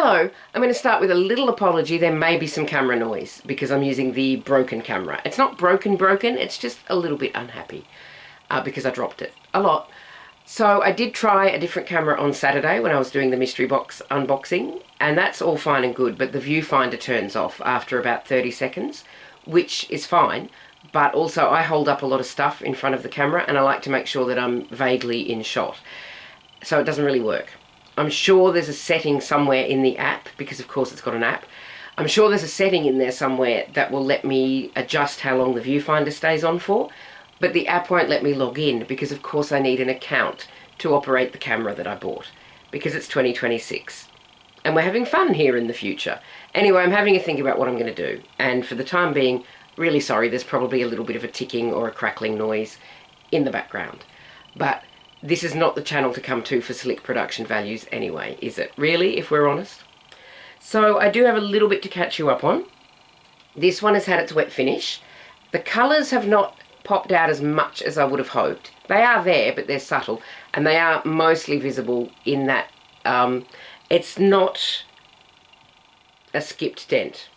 Although, I'm going to start with a little apology. There may be some camera noise because I'm using the broken camera. It's not broken, it's just a little bit unhappy because I dropped it a lot. So I did try a different camera on Saturday when I was doing the mystery box unboxing, and that's all fine and good, but the viewfinder turns off after about 30 seconds, which is fine, but also I hold up a lot of stuff in front of the camera and I like to make sure that I'm vaguely in shot. So it doesn't really work. I'm sure there's a setting somewhere in the app, because of course it's got an app. I'm sure there's a setting in there somewhere that will let me adjust how long the viewfinder stays on for, but the app won't let me log in because of course I need an account to operate the camera that I bought, because it's 2026 and we're having fun here in the future. Anyway, I'm having a think about what I'm going to do, and for the time being, really sorry, there's probably a little bit of a ticking or a crackling noise in the background, but this is not the channel to come to for slick production values anyway, is it? Really, if we're honest? So I do have a little bit to catch you up on. This one has had its wet finish. The colours have not popped out as much as I would have hoped. They are there, but they're subtle, and they are mostly visible in that it's not a skipped dent,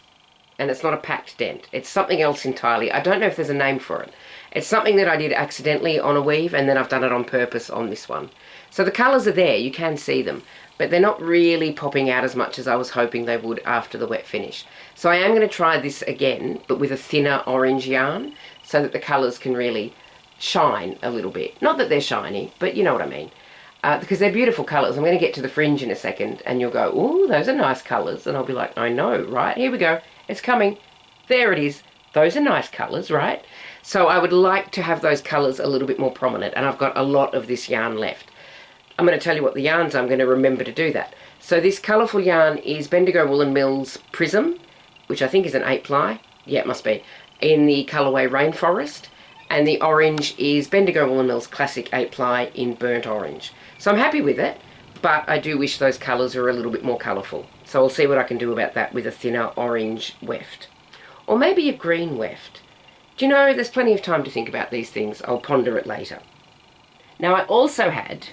and it's not a packed dent. It's something else entirely. I don't know if there's a name for it. It's something that I did accidentally on a weave, and then I've done it on purpose on this one. So the colours are there, you can see them, but they're not really popping out as much as I was hoping they would after the wet finish. So I am going to try this again, but with a thinner orange yarn, so that the colours can really shine a little bit. Not that they're shiny, but you know what I mean. Because they're beautiful colours. I'm going to get to the fringe in a second, and you'll go, ooh, those are nice colours. And I'll be like, I know, right? Here we go. It's coming. There it is. Those are nice colours, right? So I would like to have those colours a little bit more prominent, and I've got a lot of this yarn left. I'm going to tell you what the yarns are. I'm going to remember to do that. So this colourful yarn is Bendigo Woollen Mills Prism, which I think is an 8-ply. Yeah, it must be. In the colourway Rainforest, and the orange is Bendigo Woollen Mills Classic 8-ply in burnt orange. So I'm happy with it, but I do wish those colours are a little bit more colourful. So I'll see what I can do about that with a thinner orange weft. Or maybe a green weft. Do you know, there's plenty of time to think about these things. I'll ponder it later. Now I also had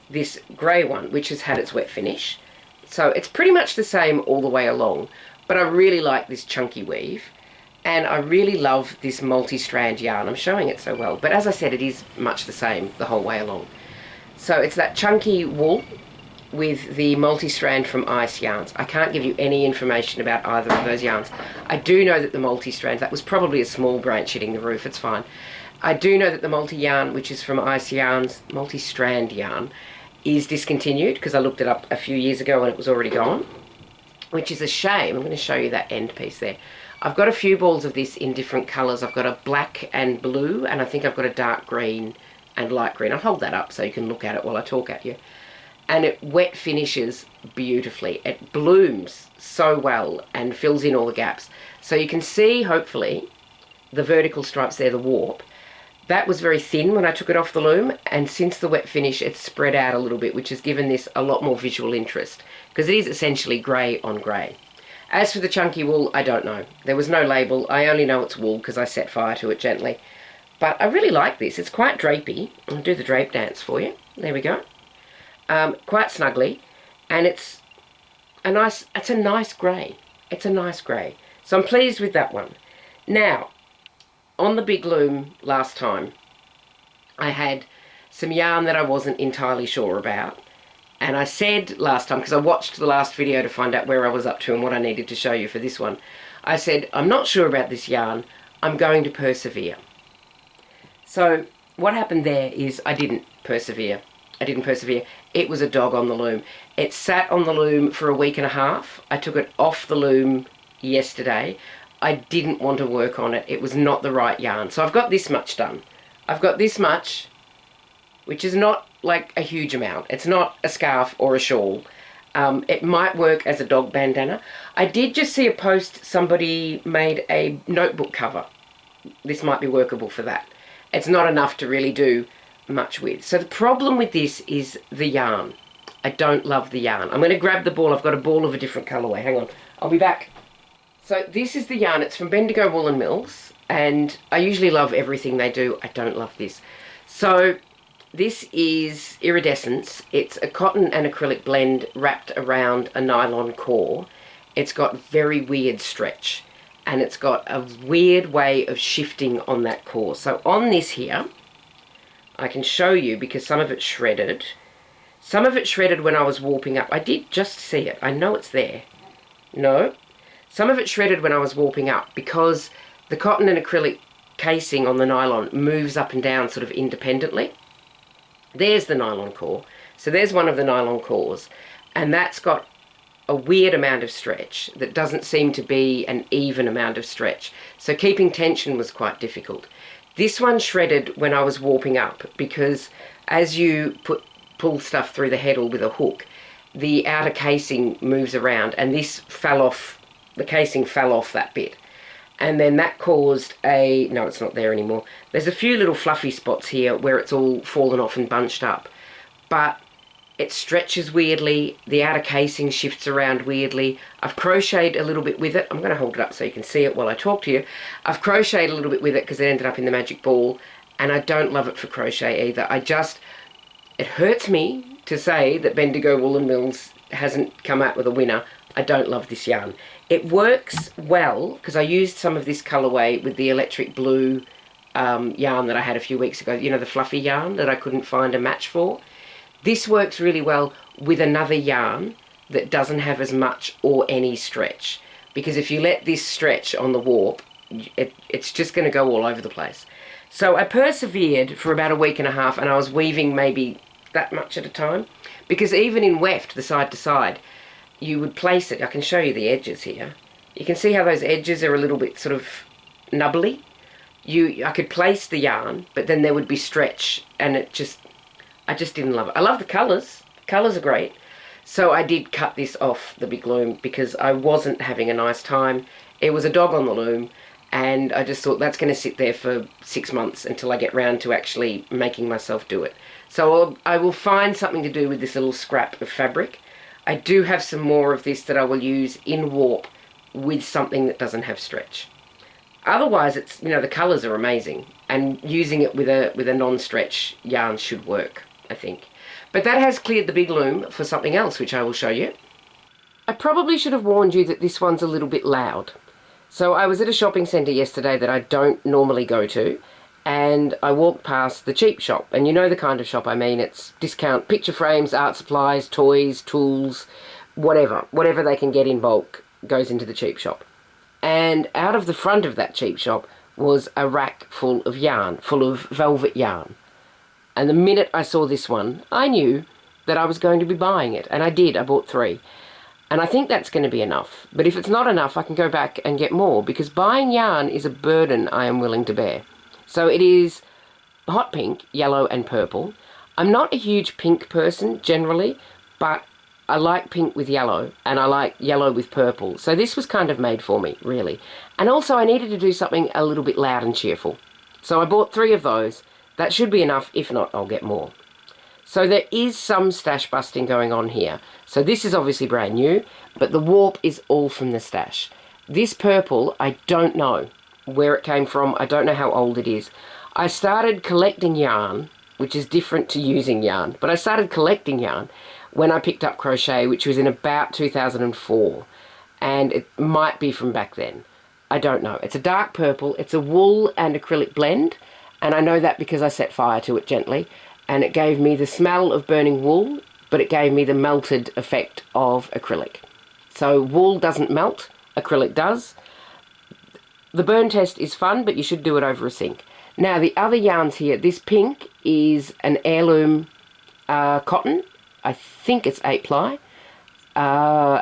this grey one, which has had its wet finish. So it's pretty much the same all the way along, but I really like this chunky weave. And I really love this multi-strand yarn. I'm showing it so well, but as I said, it is much the same the whole way along. So it's that chunky wool with the multi-strand from Ice Yarns. I can't give you any information about either of those yarns. I do know that the multi-strand, that was probably a small branch hitting the roof, it's fine. I do know that the multi-yarn, which is from Ice Yarns, multi-strand yarn, is discontinued, because I looked it up a few years ago and it was already gone, which is a shame. I'm going to show you that end piece there. I've got a few balls of this in different colours. I've got a black and blue, and I think I've got a dark green and light green. I'll hold that up so you can look at it while I talk at you. And it wet finishes beautifully. It blooms so well and fills in all the gaps. So you can see, hopefully, the vertical stripes there, the warp. That was very thin when I took it off the loom, and since the wet finish, it's spread out a little bit, which has given this a lot more visual interest, because it is essentially grey on grey. As for the chunky wool, I don't know. There was no label. I only know it's wool because I set fire to it gently. But I really like this. It's quite drapey. I'll do the drape dance for you. There we go. Quite snuggly. And it's a nice grey. It's a nice grey. So I'm pleased with that one. Now, on the big loom last time, I had some yarn that I wasn't entirely sure about. And I said last time, because I watched the last video to find out where I was up to and what I needed to show you for this one, I said, I'm not sure about this yarn, I'm going to persevere. So what happened there is I didn't persevere. It was a dog on the loom. It sat on the loom for a week and a half. I took it off the loom yesterday. I didn't want to work on it. It was not the right yarn. So I've got this much done. I've got this much, which is not like a huge amount. It's not a scarf or a shawl. It might work as a dog bandana. I did just see a post, somebody made a notebook cover. This might be workable for that. It's not enough to really do much with. So the problem with this is the yarn. I don't love the yarn. I'm going to grab the ball. I've got a ball of a different colourway. Hang on. I'll be back. So this is the yarn. It's from Bendigo Woollen Mills, and I usually love everything they do. I don't love this. So This is Iridescence. It's a cotton and acrylic blend wrapped around a nylon core. It's got very weird stretch, and it's got a weird way of shifting on that core. So on this here, I can show you because some of it's shredded. Some of it shredded when I was warping up. I did just see it. I know it's there. No. Some of it shredded when I was warping up because the cotton and acrylic casing on the nylon moves up and down sort of independently. There's the nylon core. So there's one of the nylon cores, and that's got a weird amount of stretch that doesn't seem to be an even amount of stretch. So keeping tension was quite difficult. This one shredded when I was warping up because as you pull stuff through the heddle with a hook, the outer casing moves around, and this fell off, the casing fell off that bit. And then that caused a, no, it's not there anymore. There's a few little fluffy spots here where it's all fallen off and bunched up. But it stretches weirdly, the outer casing shifts around weirdly. I've crocheted a little bit with it. I'm going to hold it up so you can see it while I talk to you. I've crocheted a little bit with it because it ended up in the magic ball, and I don't love it for crochet either. It hurts me to say that Bendigo Woollen Mills hasn't come out with a winner. I don't love this yarn. It works well because I used some of this colourway with the electric blue yarn that I had a few weeks ago. You know, the fluffy yarn that I couldn't find a match for. This works really well with another yarn that doesn't have as much or any stretch. Because if you let this stretch on the warp, it's just going to go all over the place. So I persevered for about a week and a half, and I was weaving maybe that much at a time. Because even in weft, the side to side, you would place it. I can show you the edges here. You can see how those edges are a little bit sort of nubbly. I could place the yarn, but then there would be stretch, and I just didn't love it. I love the colours. The colours are great. So I did cut this off the big loom because I wasn't having a nice time. It was a dog on the loom, and I just thought that's going to sit there for 6 months until I get round to actually making myself do it. So I will find something to do with this little scrap of fabric. I do have some more of this that I will use in warp with something that doesn't have stretch. Otherwise, it's, you know, the colours are amazing, and using it with a non-stretch yarn should work, I think. But that has cleared the big loom for something else, which I will show you. I probably should have warned you that this one's a little bit loud. So I was at a shopping centre yesterday that I don't normally go to, and I walked past the cheap shop, and you know the kind of shop I mean. It's discount picture frames, art supplies, toys, tools, whatever they can get in bulk goes into the cheap shop. And out of the front of that cheap shop was a rack full of yarn, full of velvet yarn. And the minute I saw this one, I knew that I was going to be buying it, and I did. I bought 3. And I think that's going to be enough. But if it's not enough, I can go back and get more, because buying yarn is a burden I am willing to bear. So it is hot pink, yellow and purple. I'm not a huge pink person generally, but I like pink with yellow, and I like yellow with purple. So this was kind of made for me, really. And also I needed to do something a little bit loud and cheerful. So I bought 3 of those. That should be enough. If not, I'll get more. So there is some stash busting going on here. So this is obviously brand new, but the warp is all from the stash. This purple, I don't know where it came from. I don't know how old it is. I started collecting yarn, which is different to using yarn, but I started collecting yarn when I picked up crochet, which was in about 2004, and it might be from back then. I don't know. It's a dark purple. It's a wool and acrylic blend, and I know that because I set fire to it gently, and it gave me the smell of burning wool, but it gave me the melted effect of acrylic. So wool doesn't melt, acrylic does. The burn test is fun, but you should do it over a sink. Now, the other yarns here, this pink is an heirloom cotton. I think it's 8-ply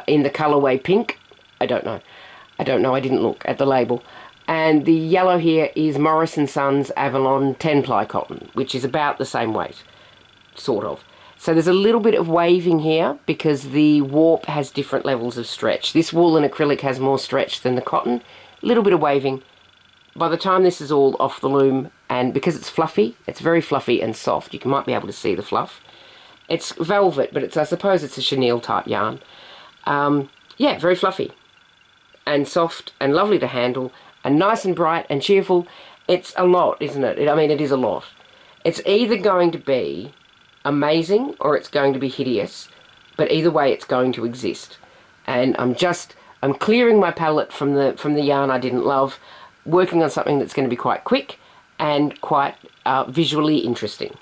in the colourway pink. I don't know. I didn't look at the label. And the yellow here is Morris & Sons Avalon 10-ply cotton, which is about the same weight, sort of. So there's a little bit of waving here because the warp has different levels of stretch. This wool and acrylic has more stretch than the cotton. A little bit of waving. By the time this is all off the loom, and because it's fluffy, it's very fluffy and soft. You might be able to see the fluff. It's velvet, but I suppose it's a chenille type yarn. Yeah, very fluffy and soft and lovely to handle and nice and bright and cheerful. It's a lot, isn't it? I mean, it is a lot. It's either going to be amazing or it's going to be hideous, but either way it's going to exist. And I'm clearing my palette from the yarn I didn't love, working on something that's going to be quite quick and quite visually interesting.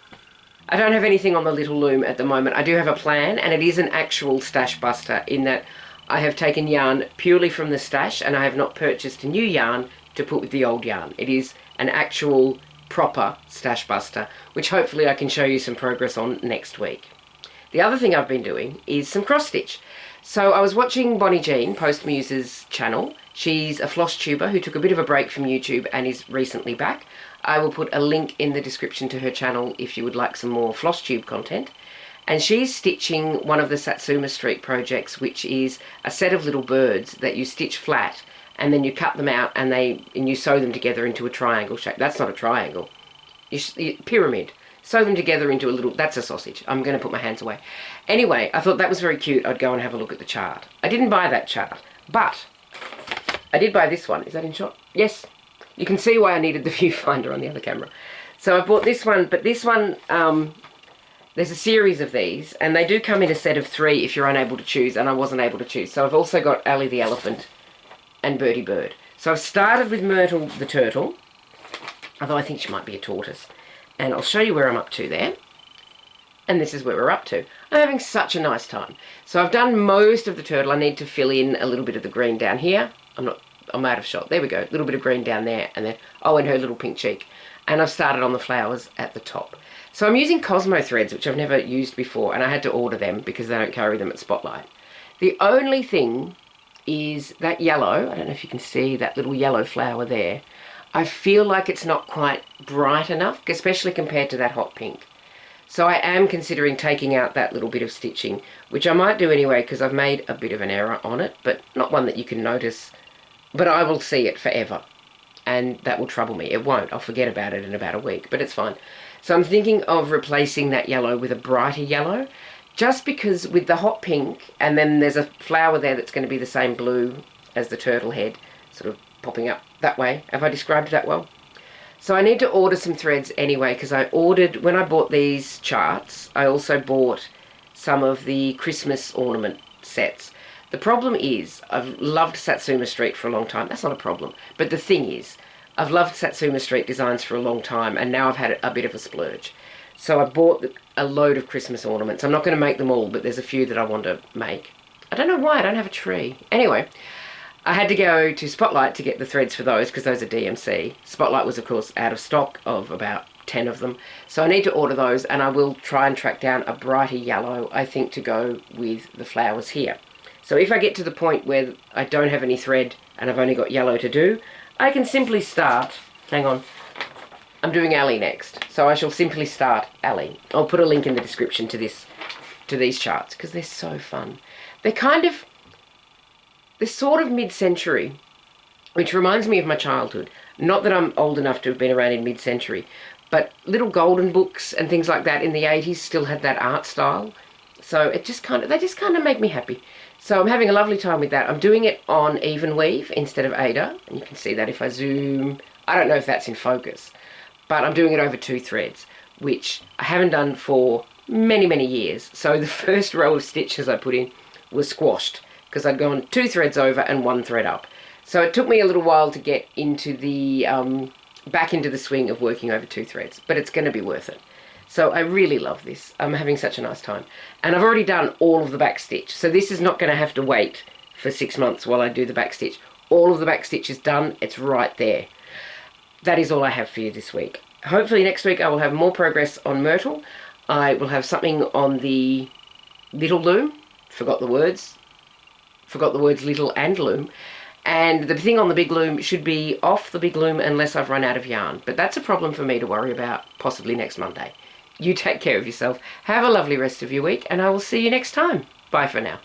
I don't have anything on the little loom at the moment. I do have a plan, and it is an actual stash buster in that I have taken yarn purely from the stash and I have not purchased a new yarn to put with the old yarn. It is an actual proper stash buster, which hopefully I can show you some progress on next week. The other thing I've been doing is some cross stitch. So I was watching Bonnie Jeanne, Post Muse's channel. She's a floss tuber who took a bit of a break from YouTube and is recently back. I will put a link in the description to her channel if you would like some more floss tube content. And she's stitching one of the Satsuma Street projects, which is a set of little birds that you stitch flat and then you cut them out and you sew them together into a triangle shape. That's not a triangle. Pyramid. Sew them together into a little... That's a sausage. I'm going to put my hands away. Anyway, I thought that was very cute. I'd go and have a look at the chart. I didn't buy that chart, but I did buy this one. Is that in shot? Yes. You can see why I needed the viewfinder on the other camera. So I bought this one, but this one... there's a series of these, and they do come in a set of 3 if you're unable to choose, and I wasn't able to choose. So I've also got Ally the elephant and Birdie Bird. So I've started with Myrtle the turtle, although I think she might be a tortoise. And I'll show you where I'm up to there. And this is where we're up to. I'm having such a nice time. So I've done most of the turtle. I need to fill in a little bit of the green down here. I'm out of shot. There we go. A little bit of green down there, and then, oh, and her little pink cheek. And I've started on the flowers at the top. So I'm using Cosmo threads, which I've never used before, and I had to order them because they don't carry them at Spotlight. The only thing is that yellow. I don't know if you can see that little yellow flower there. I feel like it's not quite bright enough, especially compared to that hot pink. So I am considering taking out that little bit of stitching, which I might do anyway because I've made a bit of an error on it, but not one that you can notice. But I will see it forever, and that will trouble me. It won't. I'll forget about it in about a week, but it's fine. So I'm thinking of replacing that yellow with a brighter yellow, just because with the hot pink, and then there's a flower there that's going to be the same blue as the turtle head, sort of popping up that way. Have I described that well? So I need to order some threads anyway, because I ordered, when I bought these charts, I also bought some of the Christmas ornament sets. The problem is, I've loved Satsuma Street for a long time. That's not a problem. But the thing is, I've loved Satsuma Street designs for a long time, and now I've had a bit of a splurge. So I bought a load of Christmas ornaments. I'm not going to make them all, but there's a few that I want to make. I don't know why, I don't have a tree. Anyway, I had to go to Spotlight to get the threads for those, because those are DMC. Spotlight was, of course, out of stock of about 10 of them. So I need to order those, and I will try and track down a brighter yellow, I think, to go with the flowers here. So if I get to the point where I don't have any thread and I've only got yellow to do, I can simply start, hang on, I'm doing Ally next. So I shall simply start Ally. I'll put a link in the description to these charts because they're so fun. They're sort of mid-century, which reminds me of my childhood. Not that I'm old enough to have been around in mid-century, but little golden books and things like that in the 80s still had that art style. So they just kind of make me happy. So I'm having a lovely time with that. I'm doing it on even weave instead of Ada, and you can see that if I zoom. I don't know if that's in focus, but I'm doing it over 2 threads, which I haven't done for many, many years. So the first row of stitches I put in was squashed because I'd gone 2 threads over and 1 thread up. So it took me a little while to get into the back into the swing of working over 2 threads, but it's going to be worth it. So I really love this. I'm having such a nice time. And I've already done all of the back stitch. So this is not going to have to wait for 6 months while I do the back stitch. All of the back stitch is done. It's right there. That is all I have for you this week. Hopefully next week I will have more progress on Myrtle. I will have something on the little loom. Forgot the words little and loom. And the thing on the big loom should be off the big loom unless I've run out of yarn. But that's a problem for me to worry about possibly next Monday. You take care of yourself. Have a lovely rest of your week, and I will see you next time. Bye for now.